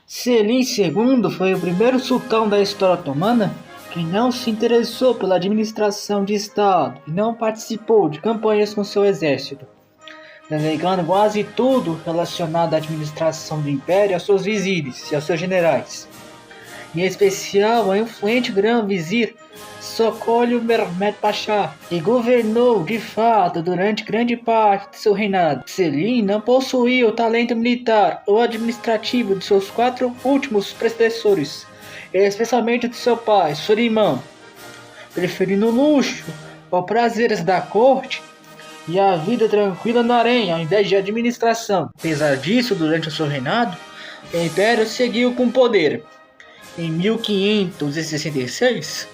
Selim II foi o primeiro sultão da história otomana que não se interessou pela administração de Estado e não participou de campanhas com seu exército, delegando quase tudo relacionado à administração do império aos seus vizires e aos seus generais, em especial ao influente grão-vizir Sokollu Mehmed Pasha, que governou de fato durante grande parte de seu reinado. Selim não possuía o talento militar ou administrativo de seus 4 últimos predecessores, especialmente de seu pai, Suleiman, preferindo o luxo ou prazeres da corte e a vida tranquila no harém ao invés de administração. Apesar disso, durante o seu reinado, o império seguiu com poder. Em 1566,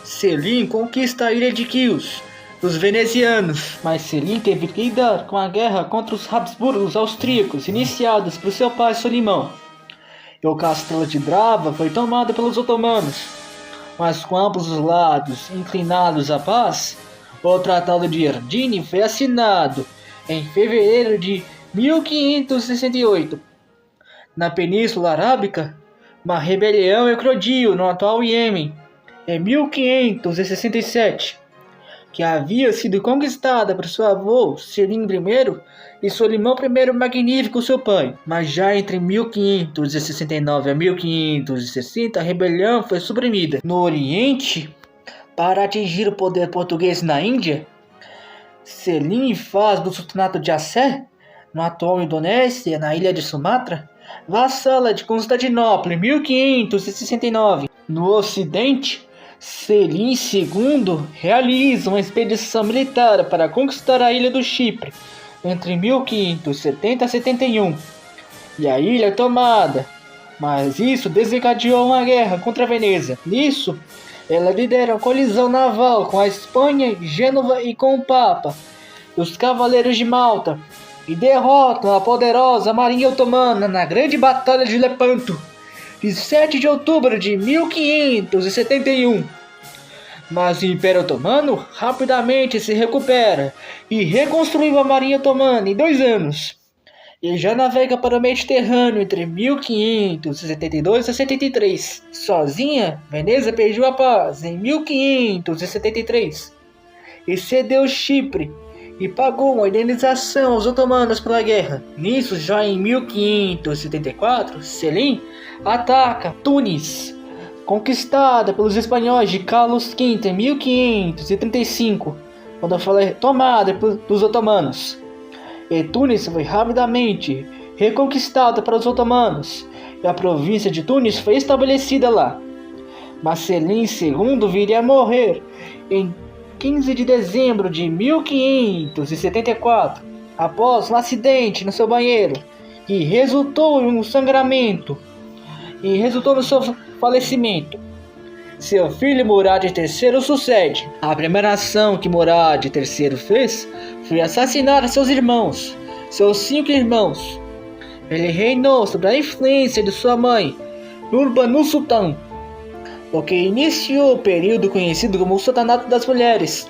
Selim conquista a ilha de Quios dos venezianos, mas Selim teve que lidar com a guerra contra os Habsburgos austríacos iniciados por seu pai Solimão. E o castelo de Drava foi tomado pelos otomanos, mas com ambos os lados inclinados à paz, o Tratado de Erdini foi assinado em fevereiro de 1568. Na Península Arábica, uma rebelião eclodiu no atual Iêmen em 1567, que havia sido conquistada por seu avô Selim I e Solimão I Magnífico, seu pai. Mas já entre 1569 a 1560, a rebelião foi suprimida. No Oriente, para atingir o poder português na Índia, Selim faz do sultanato de Aceh, no atual Indonésia, na ilha de Sumatra, vassala de Constantinopla em 1569. No Ocidente, Selim II realiza uma expedição militar para conquistar a ilha do Chipre entre 1570 e 71, e a ilha é tomada, mas isso desencadeou uma guerra contra a Veneza. Nisso, ela lidera uma colisão naval com a Espanha, Gênova e com o Papa e os Cavaleiros de Malta, e derrotam a poderosa marinha otomana na Grande Batalha de Lepanto, de 7 de outubro de 1571. Mas o Império Otomano rapidamente se recupera e reconstruiu a marinha otomana em 2 anos. E já navega para o Mediterrâneo entre 1572 e 73. Sozinha, Veneza perdeu a paz em 1573 e cedeu Chipre e pagou uma indenização aos otomanos pela guerra. Nisso, já em 1574, Selim ataca Tunis, conquistada pelos espanhóis de Carlos V em 1535, quando foi tomada pelos otomanos. E Tunis foi rapidamente reconquistada para os otomanos, e a província de Tunis foi estabelecida lá. Mas Selim II viria a morrer em 15 de dezembro de 1574, após um acidente no seu banheiro, e resultou em um sangramento, e resultou no seu falecimento. Seu filho Murad III o sucede. A primeira ação que Murad III fez foi assassinar seus irmãos, seus 5 irmãos. Ele reinou sob a influência de sua mãe, Nurbanu Sultan, o que iniciou o período conhecido como o Sultanato das Mulheres,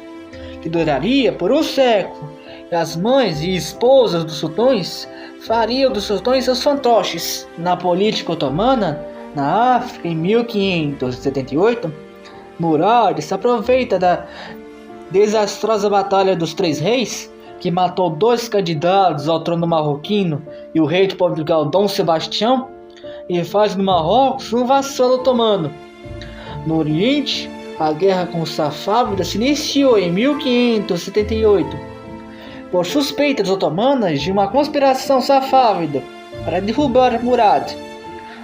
que duraria por um século, e as mães e esposas dos sultões fariam dos sultões seus fantoches. Na política otomana, na África, em 1578, Murad se aproveita da desastrosa Batalha dos Três Reis, que matou 2 candidatos ao trono marroquino e o rei de Portugal, Dom Sebastião, e faz do Marrocos um vassalo otomano. No Oriente, a guerra com os Safávidas se iniciou em 1578, por suspeitas otomanas de uma conspiração safávida para derrubar Murad.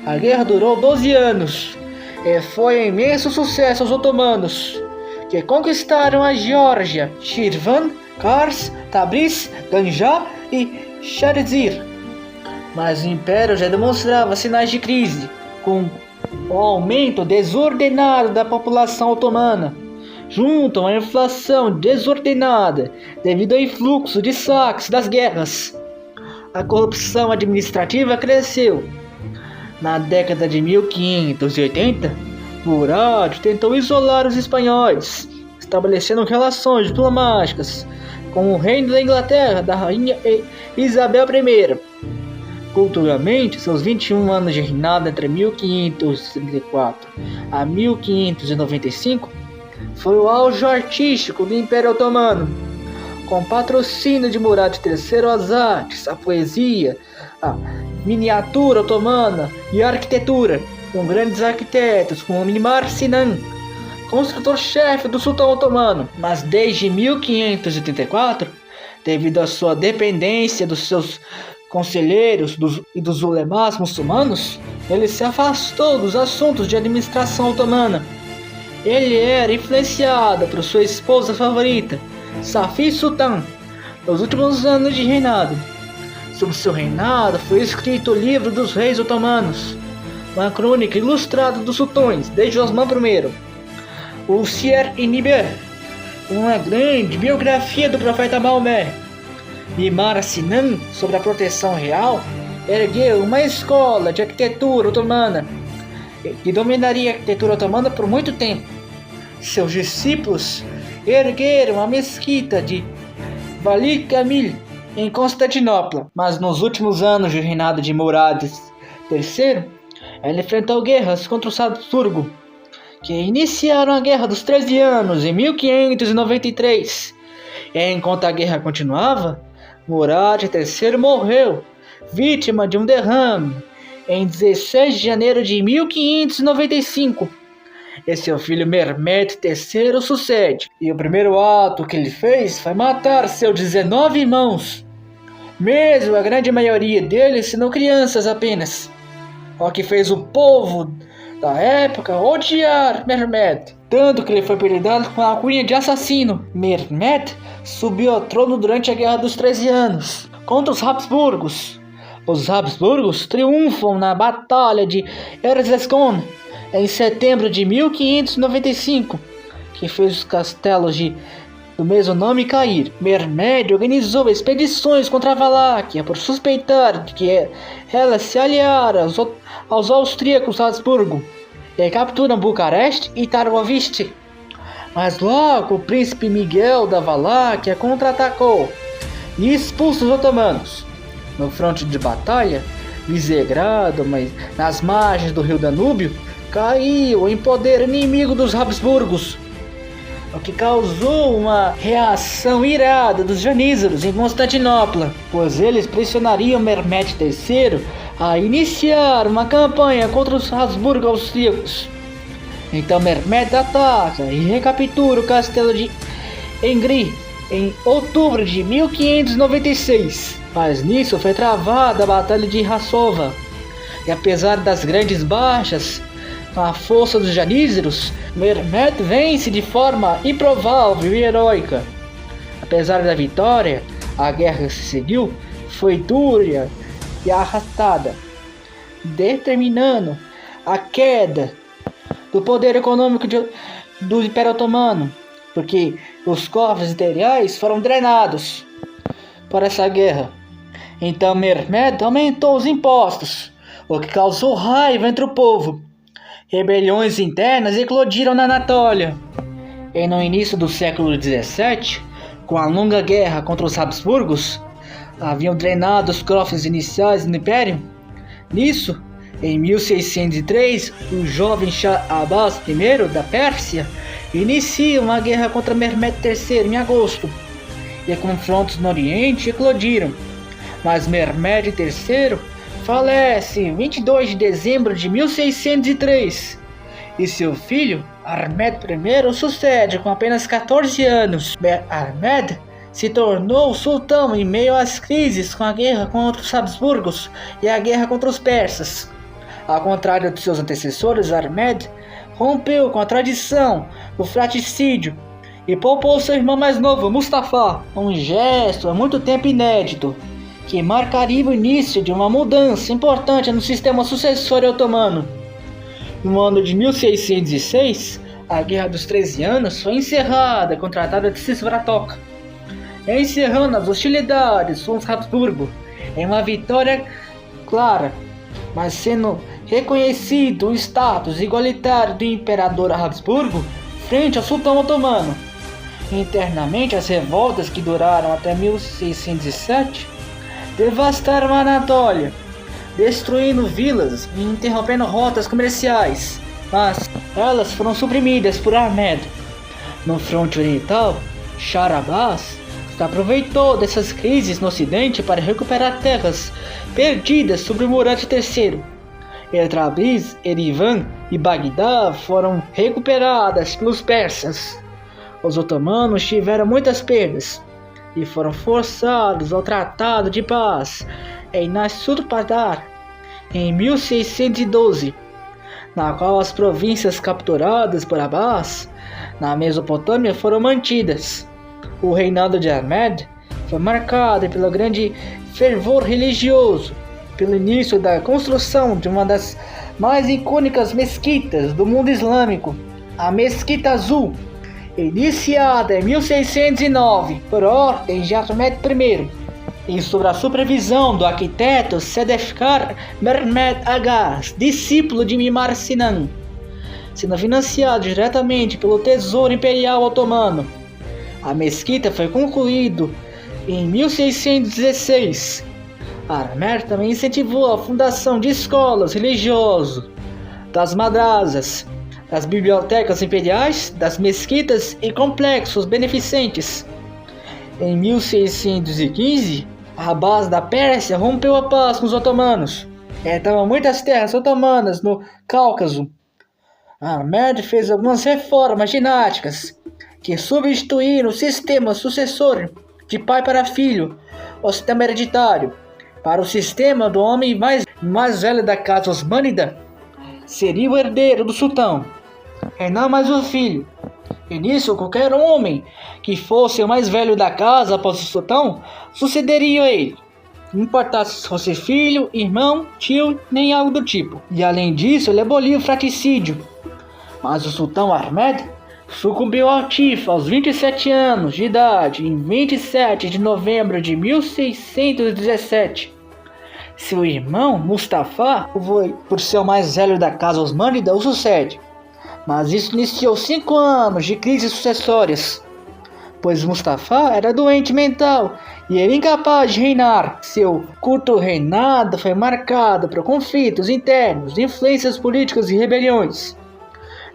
A guerra durou 12 anos e foi um imenso sucesso aos otomanos, que conquistaram a Geórgia, Shirvan, Kars, Tabriz, Ganja e Sharzir. Mas o império já demonstrava sinais de crise, com o aumento desordenado da população otomana, junto a uma inflação desordenada devido ao influxo de saques das guerras. A corrupção administrativa cresceu. Na década de 1580, Murad tentou isolar os espanhóis, estabelecendo relações diplomáticas com o reino da Inglaterra da rainha Isabel I. Culturalmente, seus 21 anos de reinado entre 1534 a 1595 foi o auge artístico do Império Otomano, com patrocínio de Murad III as artes, a poesia, a miniatura otomana e a arquitetura, com grandes arquitetos como Mimar Sinan, construtor-chefe do sultão otomano. Mas desde 1584, devido à sua dependência dos seus conselheiros e dos ulemás muçulmanos, ele se afastou dos assuntos de administração otomana. Ele era influenciado por sua esposa favorita, Safi Sultan, nos últimos anos de reinado. Sob seu reinado foi escrito o Livro dos Reis Otomanos, uma crônica ilustrada dos sultões, desde Osman I, o Siyer-i-Niber, uma grande biografia do profeta Maomé. Mimar Sinan, sob a proteção real, ergueu uma escola de arquitetura otomana que dominaria a arquitetura otomana por muito tempo. Seus discípulos ergueram a mesquita de Vali Kamil em Constantinopla, mas nos últimos anos de reinado de Murad III, ele enfrentou guerras contra os Habsburgo, que iniciaram a Guerra dos 13 Anos em 1593. Enquanto a guerra continuava, Murad III morreu, vítima de um derrame, em 16 de janeiro de 1595. E seu filho Mehmed III o sucede. E o primeiro ato que ele fez foi matar seus 19 irmãos, mesmo a grande maioria deles sendo crianças apenas, o que fez o povo da época odiar Mehmed, tanto que ele foi apelidado com a alcunha de assassino. Mehmed subiu ao trono durante a Guerra dos 13 Anos contra os Habsburgos. Os Habsburgos triunfam na Batalha de Erzsébet em setembro de 1595, que fez os castelos do mesmo nome cair. Mehmed organizou expedições contra a Valáquia por suspeitar de que ela se aliara aos austríacos Habsburgo, e capturam Bucareste e Targoviste. Mas logo o príncipe Miguel da Valáquia contra-atacou e expulsou os otomanos. No fronte de batalha, Visegrado, mas nas margens do rio Danúbio, caiu em poder inimigo dos Habsburgos, o que causou uma reação irada dos janízaros em Constantinopla, pois eles pressionariam Mehmed III a iniciar uma campanha contra os Habsburgo austríacos. Então Mehmed ataca e recaptura o castelo de Engri em outubro de 1596. Mas nisso foi travada a Batalha de Rasova, e apesar das grandes baixas com a força dos janízaros, Mehmed vence de forma improvável e heróica. Apesar da vitória, a guerra que se seguiu foi dura e arrastada, determinando a queda do poder econômico do Império Otomano, porque os cofres imperiais foram drenados por essa guerra. Então Mehmed aumentou os impostos, o que causou raiva entre o povo. Rebeliões internas eclodiram na Anatólia. E no início do século XVII, com a longa guerra contra os Habsburgos, haviam drenado os cofres iniciais do Império. Nisso, em 1603, o jovem Shah Abbas I da Pérsia inicia uma guerra contra Mehmed III em agosto, e confrontos no Oriente eclodiram. Mas Mehmed III falece em 22 de dezembro de 1603, e seu filho, Ahmed I, o sucede com apenas 14 anos. Ahmed se tornou sultão em meio às crises com a guerra contra os Habsburgos e a guerra contra os persas. Ao contrário de seus antecessores, Ahmed rompeu com a tradição do fratricídio e poupou seu irmão mais novo, Mustafa, um gesto há muito tempo inédito, que marcaria o início de uma mudança importante no sistema sucessório otomano. No ano de 1606, a Guerra dos 13 Anos foi encerrada com o Tratado de Cisbratok, encerrando as hostilidades com os Habsburgo em uma vitória clara, mas sendo reconhecido o status igualitário do imperador Habsburgo frente ao sultão otomano. Internamente, as revoltas, que duraram até 1607, devastaram a Anatólia, destruindo vilas e interrompendo rotas comerciais, mas elas foram suprimidas por Ahmed. No fronte oriental, Shah Abbas se aproveitou dessas crises no ocidente para recuperar terras perdidas sob Murad III. Tabriz, Erivan e Bagdá foram recuperadas pelos persas. Os otomanos tiveram muitas perdas e foram forçados ao Tratado de Paz em Nasrudar em 1612, na qual as províncias capturadas por Abbas na Mesopotâmia foram mantidas. O reinado de Ahmed foi marcado pelo grande fervor religioso, pelo início da construção de uma das mais icônicas mesquitas do mundo islâmico, a Mesquita Azul, iniciada em 1609 por ordem de Ahmed I, e sob a supervisão do arquiteto Sedefkar Mehmed Agha, discípulo de Mimar Sinan, sendo financiado diretamente pelo Tesouro Imperial Otomano. A mesquita foi concluída em 1616. Ahmed também incentivou a fundação de escolas religiosas, das madrasas, das bibliotecas imperiais, das mesquitas e complexos beneficentes. Em 1615, Abbas da Pérsia rompeu a paz com os otomanos. Estavam muitas terras otomanas no Cáucaso. Ahmed fez algumas reformas dinásticas que substituíram o sistema sucessor de pai para filho, o sistema hereditário, para o sistema do homem mais velho da casa osmânida. Seria o herdeiro do sultão, e não mais o filho. E nisso, qualquer homem que fosse o mais velho da casa após o sultão sucederia a ele, não importasse se fosse filho, irmão, tio, nem algo do tipo. E além disso, ele aboliu o fratricídio. Mas o sultão Ahmed sucumbiu ao tifo aos 27 anos de idade em 27 de novembro de 1617. Seu irmão Mustafa, por ser o mais velho da casa osmânida, o sucede. Mas isso iniciou 5 anos de crises sucessórias, pois Mustafa era doente mental e era incapaz de reinar. Seu curto reinado foi marcado por conflitos internos, influências políticas e rebeliões.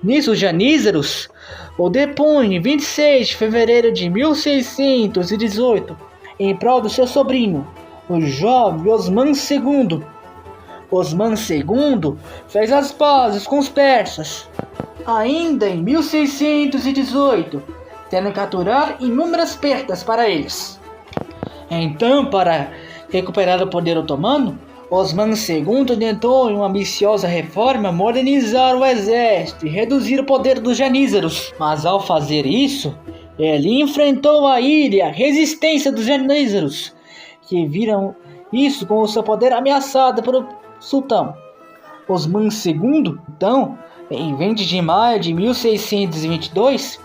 Nisso, os janízaros o depõem em 26 de fevereiro de 1618 em prol do seu sobrinho, o jovem Osman II. Osman II fez as pazes com os persas ainda em 1618, tendo que aturar inúmeras perdas para eles. Então, para recuperar o poder otomano, Osman II tentou, em uma ambiciosa reforma, modernizar o exército e reduzir o poder dos janízaros. Mas ao fazer isso, ele enfrentou a ira e a resistência dos janízaros, que viram isso com o seu poder ameaçado pelo sultão. Osman II, então, em 20 de maio de 1622,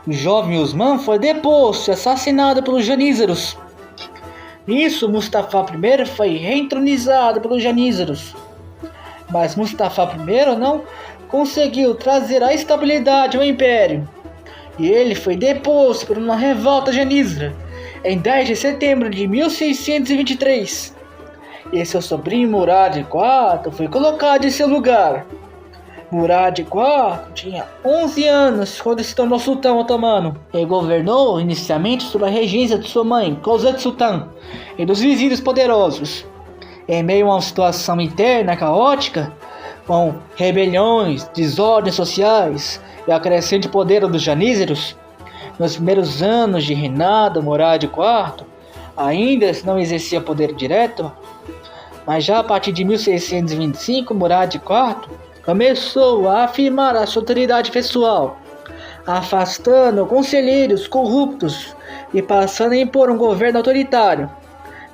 o jovem Osman foi deposto e assassinado pelos janízaros. Nisso, Mustafa I foi reentronizado pelos janízaros. Mas Mustafa I não conseguiu trazer a estabilidade ao império, e ele foi deposto por uma revolta janízara em 10 de setembro de 1623. E seu sobrinho Murad IV foi colocado em seu lugar. Murad IV tinha 11 anos quando se tornou sultão otomano e governou inicialmente sob a regência de sua mãe, Kozet Sultan, e dos vizinhos poderosos. Em meio a uma situação interna caótica, com rebeliões, desordens sociais e a crescente poder dos janízaros, nos primeiros anos de reinado, Murad IV ainda não exercia poder direto, mas já a partir de 1625, Murad IV começou a afirmar a sua autoridade pessoal, afastando conselheiros corruptos e passando a impor um governo autoritário,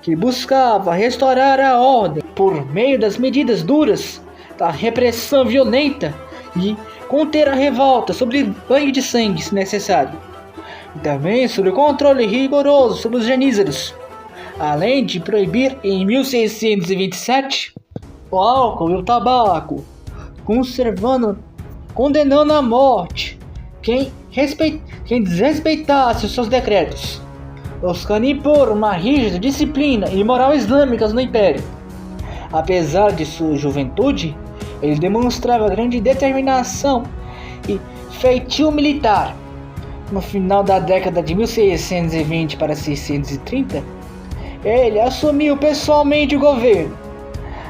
que buscava restaurar a ordem por meio das medidas duras, da repressão violenta e conter a revolta sobre banho de sangue, se necessário. E também sobre o controle rigoroso sobre os janízaros, além de proibir em 1627 o álcool e o tabaco, condenando à morte quem desrespeitasse os seus decretos, buscando impor uma rígida disciplina e moral islâmicas no império. Apesar de sua juventude, ele demonstrava grande determinação e feitio militar. No final da década de 1620 para 630, ele assumiu pessoalmente o governo,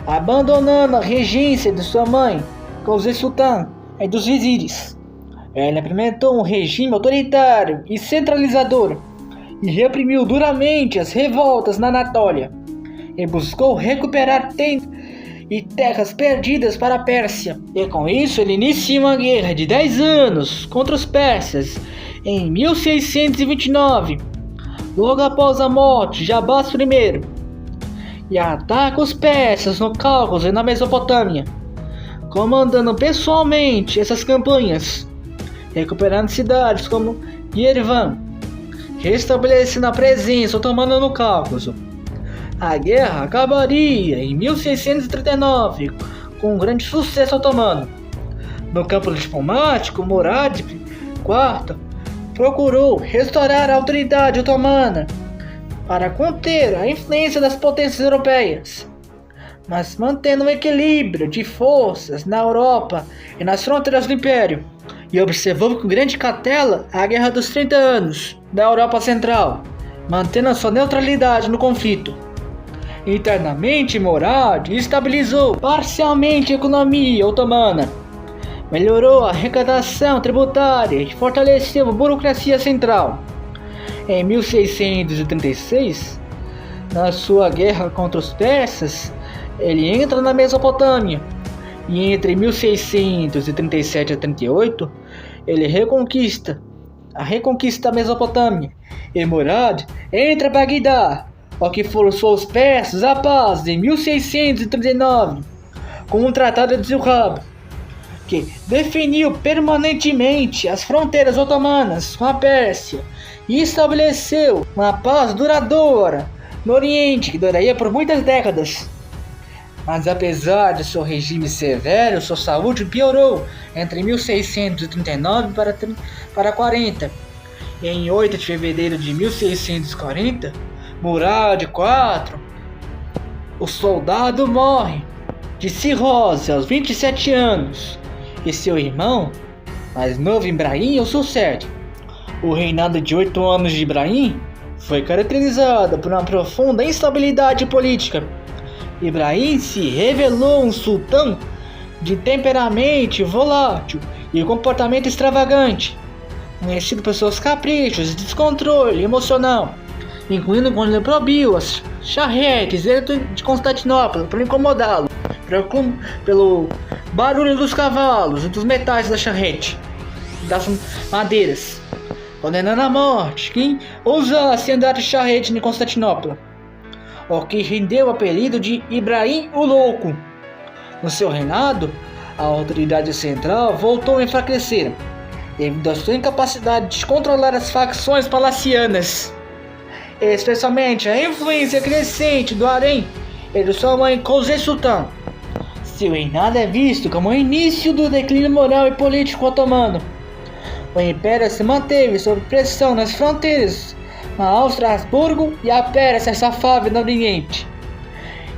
abandonando a regência de sua mãe, Qazi Sultan, e dos vizires. Ele implementou um regime autoritário e centralizador e reprimiu duramente as revoltas na Anatólia e buscou recuperar terras perdidas para a Pérsia. E com isso ele inicia uma guerra de 10 anos contra os persas em 1629, logo após a morte de Abbas I, e ataca os persas no Cáucaso e na Mesopotâmia, comandando pessoalmente essas campanhas, recuperando cidades como Yerevan, restabelecendo a presença otomana no Cáucaso. A guerra acabaria em 1639 com um grande sucesso otomano. No campo diplomático, Murad IV procurou restaurar a autoridade otomana para conter a influência das potências europeias, mas mantendo um equilíbrio de forças na Europa e nas fronteiras do Império, e observou com grande cautela a Guerra dos 30 Anos da Europa Central, mantendo a sua neutralidade no conflito. Internamente, Murad estabilizou parcialmente a economia otomana, melhorou a arrecadação tributária e fortaleceu a burocracia central. Em 1636, na sua guerra contra os persas, ele entra na Mesopotâmia, e entre 1637 e 38, ele reconquista da Mesopotâmia, e Murad entra em Bagdá, o que forçou os persas à paz em 1639, com o Tratado de Zulhab, que definiu permanentemente as fronteiras otomanas com a Pérsia e estabeleceu uma paz duradoura no Oriente que duraria por muitas décadas. Mas apesar de seu regime severo, sua saúde piorou entre 1639 para 40. E em 8 de fevereiro de 1640, Murad IV, o soldado, morre de cirrose aos 27 anos, e seu irmão, mais novo Ibrahim, o sucede. O reinado de 8 anos de Ibrahim foi caracterizado por uma profunda instabilidade política. Ibrahim se revelou um sultão de temperamento volátil e comportamento extravagante, conhecido por seus caprichos e descontrole emocional, incluindo quando ele proibiu as charretes de Constantinopla para incomodá-lo, pelo barulho dos cavalos e dos metais da charrete, das madeiras, condenando à morte quem ousasse andar de charrete em Constantinopla, o que rendeu o apelido de Ibrahim o Louco. No seu reinado, a autoridade central voltou a enfraquecer, devido à sua incapacidade de controlar as facções palacianas, especialmente a influência crescente do harém e de sua mãe Qazi Sultan. Seu reinado é visto como o início do declínio moral e político otomano. O império se manteve sob pressão nas fronteiras na Áustria-Habsburgo e a Pérsia safável no Oriente.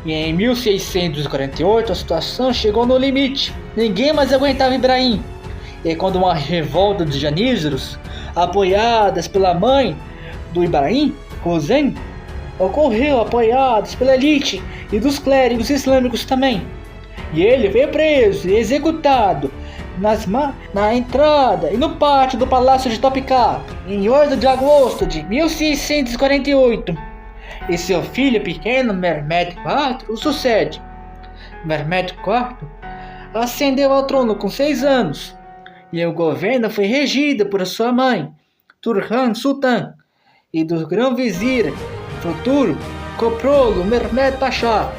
E em 1648 a situação chegou no limite. Ninguém mais aguentava Ibrahim. E quando uma revolta dos janízaros, apoiadas pela mãe do Ibrahim, Hussein, ocorreu, apoiados pela elite e dos clérigos islâmicos também, e ele foi preso e executado na entrada e no pátio do Palácio de Topkapı em 8 de agosto de 1648, e seu filho pequeno Mehmed IV o sucede. Mehmed IV ascendeu ao trono com 6 anos, e o governo foi regido por sua mãe, Turhan Sultan, e do grão-vizir futuro Coprolo Mehmed Pasha.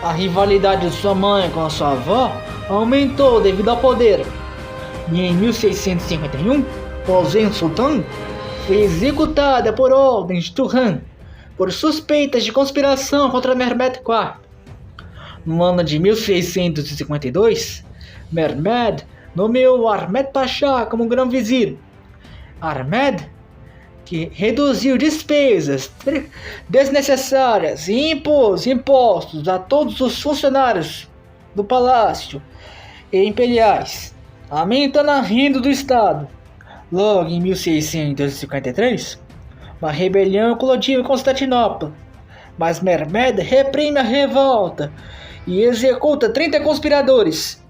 A rivalidade de sua mãe com a sua avó aumentou devido ao poder, e em 1651, Hossein Sultan foi executada por ordem de Turhan por suspeitas de conspiração contra Mehmed IV. No ano de 1652, Mehmed nomeou Ahmed Pasha como grão-vizir. Ahmed, que reduziu despesas desnecessárias e impôs impostos a todos os funcionários do palácio e imperiais, aumentando a renda do Estado. Logo em 1653, uma rebelião eclodiu em Constantinopla, mas Mehmed reprime a revolta e executa 30 conspiradores.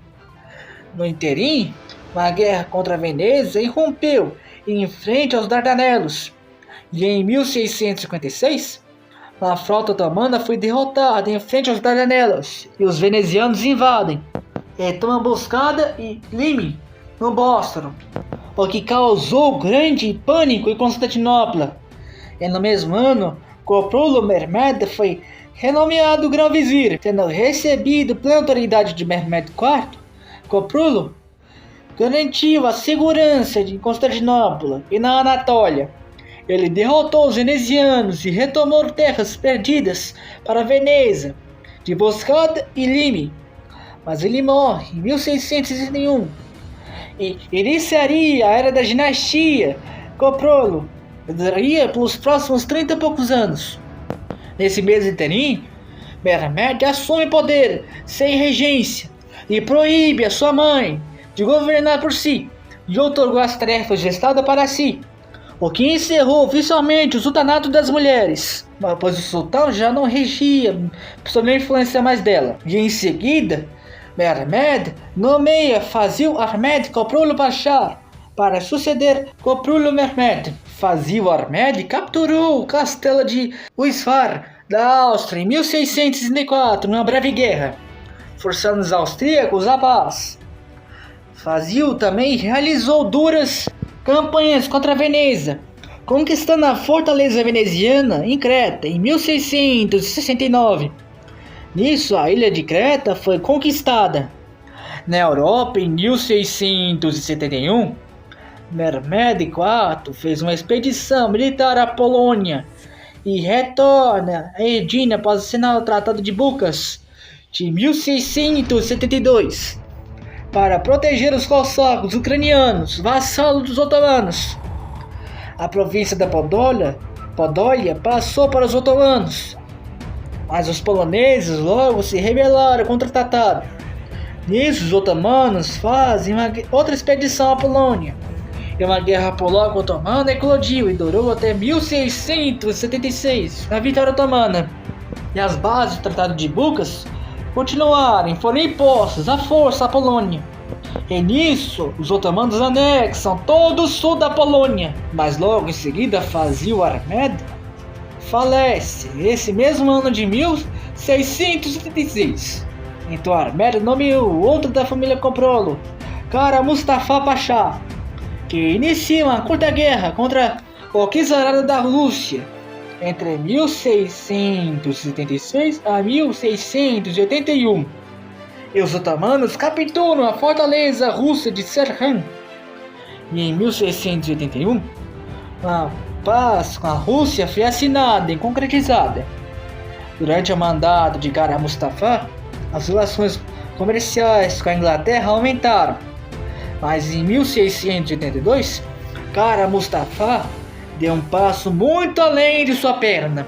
No interim, uma guerra contra Veneza irrompeu em frente aos Dardanelos, e em 1656, a frota otomana foi derrotada em frente aos Dardanelos, e os venezianos invadem e tomam emboscada em Lime, no Bósforo, o que causou grande pânico em Constantinopla. E no mesmo ano, Coprulo Mehmed foi renomeado grão-vizir, tendo recebido pela autoridade de Mehmed IV. Coprulo garantiu a segurança de Constantinopla e na Anatólia. Ele derrotou os venezianos e retomou terras perdidas para Veneza, de Boscada e Lime. Mas ele morre em 1661 e iniciaria a era da dinastia Coprulo, que duraria pelos próximos 30 e poucos anos. Nesse mês interim, Mehmed assume poder sem regência e proíbe a sua mãe de governar por si e outorgou as tarefas de Estado para si, o que encerrou oficialmente o sultanato das mulheres, pois o sultão já não regia sob a influência mais dela. E em seguida, Mehmed nomeia Fazil Ahmed Coprulo Pasha para suceder Coprulo Mehmed. Fazil Ahmed capturou o castelo de Wismar da Áustria em 1664, numa breve guerra, forçando os austríacos à paz. Fazil também realizou duras campanhas contra Veneza, conquistando a fortaleza veneziana em Creta em 1669. Nisso, a ilha de Creta foi conquistada. Na Europa, em 1671, Mehmed IV fez uma expedição militar à Polônia e retorna a Edina após assinar o Tratado de Bucas de 1672 para proteger os cossacos ucranianos, vassalos dos otomanos. A província da Podólia passou para os otomanos, mas os poloneses logo se rebelaram contra o tratado. Nisso, os otomanos fazem outra expedição à Polônia, e uma guerra polaco-otomana eclodiu e durou até 1676, na vitória otomana. E as bases do Tratado de Bucas continuaram e foram impostas à força à Polônia. E nisso, os otomanos anexam todo o sul da Polônia, mas logo em seguida Fazil Ahmed falece esse mesmo ano de 1676. Então Ahmed nomeou outro da família Coprulo, Kara Mustafa Pasha, que inicia uma curta guerra contra o czarado da Rússia entre 1676 a 1681. E os otomanos capturam a fortaleza russa de Serhan. E em 1681, a paz com a Rússia foi assinada e concretizada. Durante o mandato de Kara Mustafa, as relações comerciais com a Inglaterra aumentaram. Mas em 1682, Kara Mustafa deu um passo muito além de sua perna,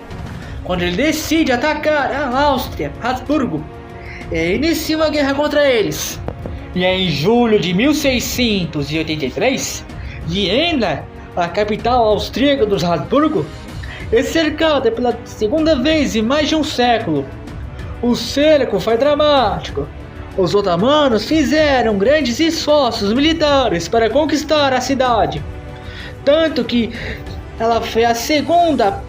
quando ele decide atacar a Áustria, Habsburgo, e inicia uma guerra contra eles. E em julho de 1683, Viena, a capital austríaca dos Habsburgo, é cercada pela segunda vez em mais de um século. O cerco foi dramático. Os otomanos fizeram grandes esforços militares para conquistar a cidade, tanto que ela foi a segunda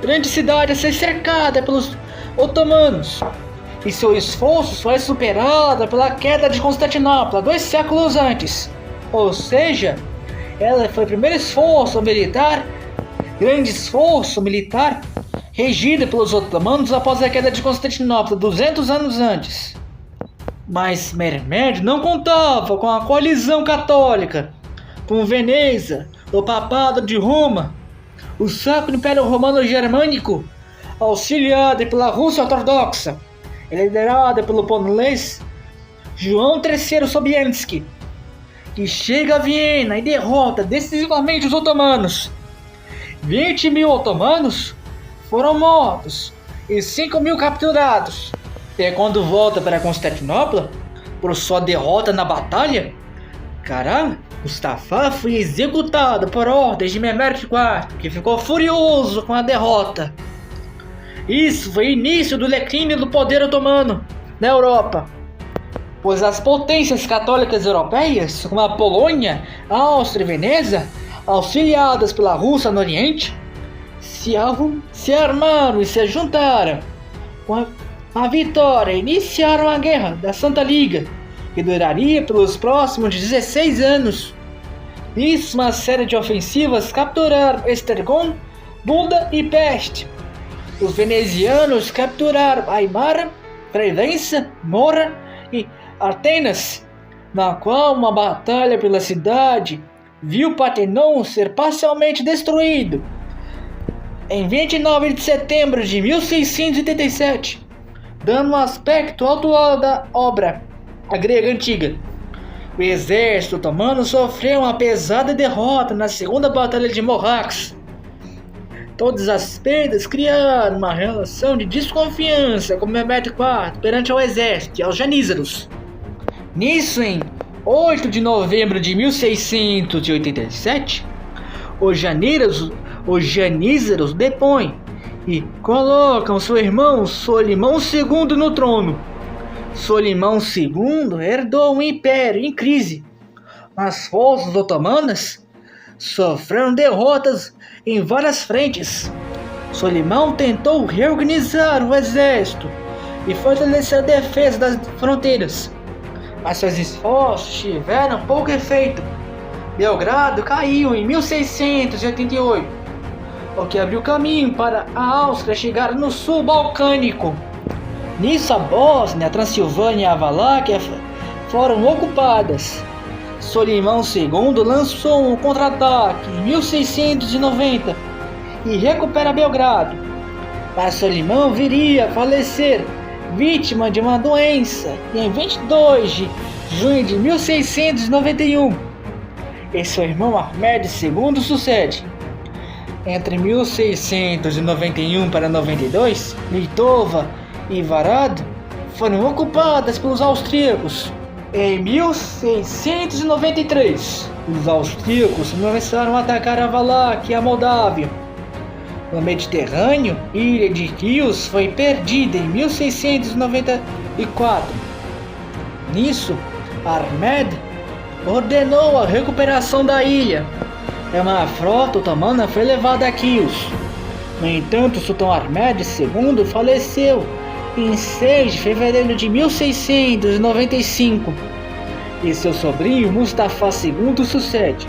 grande cidade a ser cercada pelos otomanos, e seu esforço foi superado pela queda de Constantinopla 2 séculos antes. Ou seja, ela foi o primeiro grande esforço militar regida pelos otomanos após a queda de Constantinopla 200 anos antes. Mas Mehmed não contava com a coalizão católica, com Veneza, o Papado de Roma, o Sacro Império Romano Germânico, auxiliado pela Rússia Ortodoxa, liderada pelo polonês João III Sobieski, que chega a Viena e derrota decisivamente os otomanos. 20.000 otomanos foram mortos e 5.000 capturados. E quando volta para Constantinopla, por sua derrota na batalha, Karam Mustafa foi executado por ordens de Mehmed IV, que ficou furioso com a derrota. Isso foi o início do declínio do poder otomano na Europa, pois as potências católicas europeias, como a Polônia, a Áustria e Veneza, auxiliadas pela Rússia no Oriente, se armaram e se juntaram com a vitória e iniciaram a Guerra da Santa Liga, que duraria pelos próximos 16 anos. Nisso, uma série de ofensivas capturaram Esztergom, Buda e Pest. Os venezianos capturaram Aimara, Prevença, Mora e Atenas, na qual uma batalha pela cidade viu Partenon ser parcialmente destruído em 29 de setembro de 1687, dando um aspecto atual da obra, a grega antiga. O exército otomano sofreu uma pesada derrota na segunda batalha de Mohacs. Todas as perdas criaram uma relação de desconfiança com Mehmed IV perante ao exército e aos janízaros. Nisso, em 8 de novembro de 1687, os janízaros depõem e colocam seu irmão Solimão II no trono. Solimão II herdou um império em crise. As forças otomanas sofreram derrotas em várias frentes. Solimão tentou reorganizar o exército e fortalecer a defesa das fronteiras, mas seus esforços tiveram pouco efeito. Belgrado caiu em 1688, o que abriu caminho para a Áustria chegar no sul balcânico. Nisso, a Bósnia, a Transilvânia e a Valáquia foram ocupadas. Solimão II lançou um contra-ataque em 1690 e recupera Belgrado, mas Solimão viria a falecer vítima de uma doença em 22 de junho de 1691, e seu irmão Ahmed II sucede. Entre 1691 para 92, Litova e Varado foram ocupadas pelos austríacos. Em 1693, os austríacos começaram a atacar a Valáquia e a Moldávia. No Mediterrâneo, a ilha de Chios foi perdida em 1694. Nisso, Ahmed ordenou a recuperação da ilha. Uma frota otomana foi levada a Chios. No entanto, o sultão Ahmed II faleceu em 6 de fevereiro de 1695 e seu sobrinho Mustafa II sucede.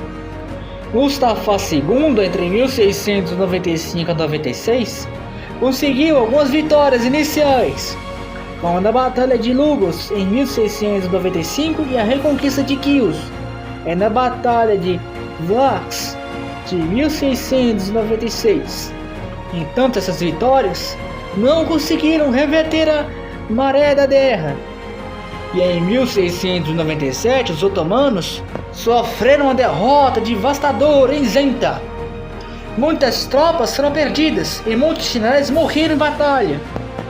Mustafa II, entre 1695 e 96, conseguiu algumas vitórias iniciais, como na Batalha de Lugos em 1695 e a reconquista de Chios, e na Batalha de Vlax de 1696. Entanto, essas vitórias não conseguiram reverter a maré da guerra, e em 1697 os otomanos sofreram uma derrota devastadora em Zenta. Muitas tropas foram perdidas e muitos generais morreram em batalha,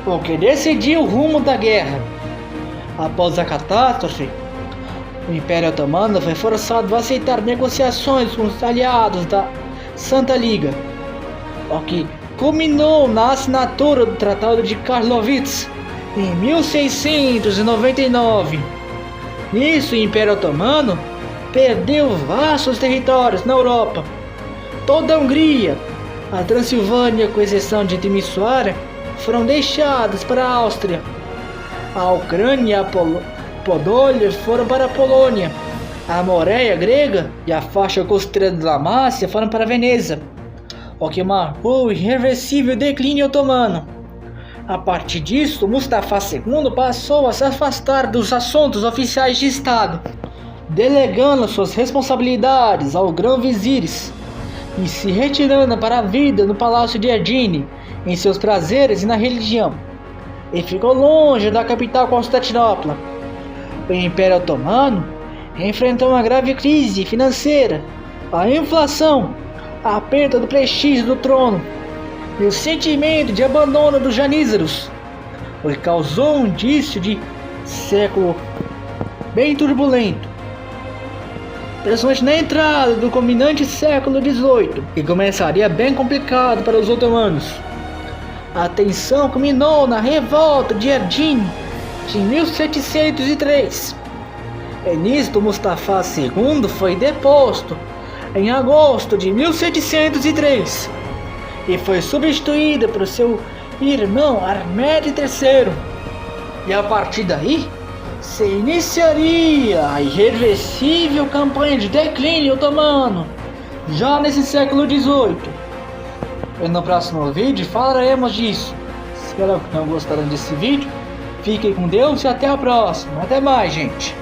o que decidiu o rumo da guerra. Após a catástrofe, o Império Otomano foi forçado a aceitar negociações com os aliados da Santa Liga, o que culminou na assinatura do Tratado de Karlowitz em 1699. Nisso, o Império Otomano perdeu vastos territórios na Europa. Toda a Hungria, a Transilvânia, com exceção de Timisoara, foram deixadas para a Áustria. A Ucrânia e a Podólia foram para a Polônia. A Moréia grega e a faixa costeira da Dalmácia foram para Veneza, o que marcou o irreversível declínio otomano. A partir disso, Mustafa II passou a se afastar dos assuntos oficiais de Estado, delegando suas responsabilidades aos grão-vizires e se retirando para a vida no palácio de Erdine, em seus prazeres e na religião, e ficou longe da capital Constantinopla. O Império Otomano enfrentou uma grave crise financeira, a inflação, a perda do prestígio do trono e o sentimento de abandono dos janízaros, o que causou um indício de século bem turbulento, principalmente na entrada do culminante século XVIII, que começaria bem complicado para os otomanos. A tensão culminou na revolta de Erdin de 1703. Nisto, Mustafa II foi deposto em agosto de 1703 e foi substituído por seu irmão Ahmed III. E a partir daí se iniciaria a irreversível campanha de declínio otomano, já nesse século XVIII. E no próximo vídeo falaremos disso. Espero que não gostaram desse vídeo. Fiquem com Deus e até a próxima. Até mais, gente.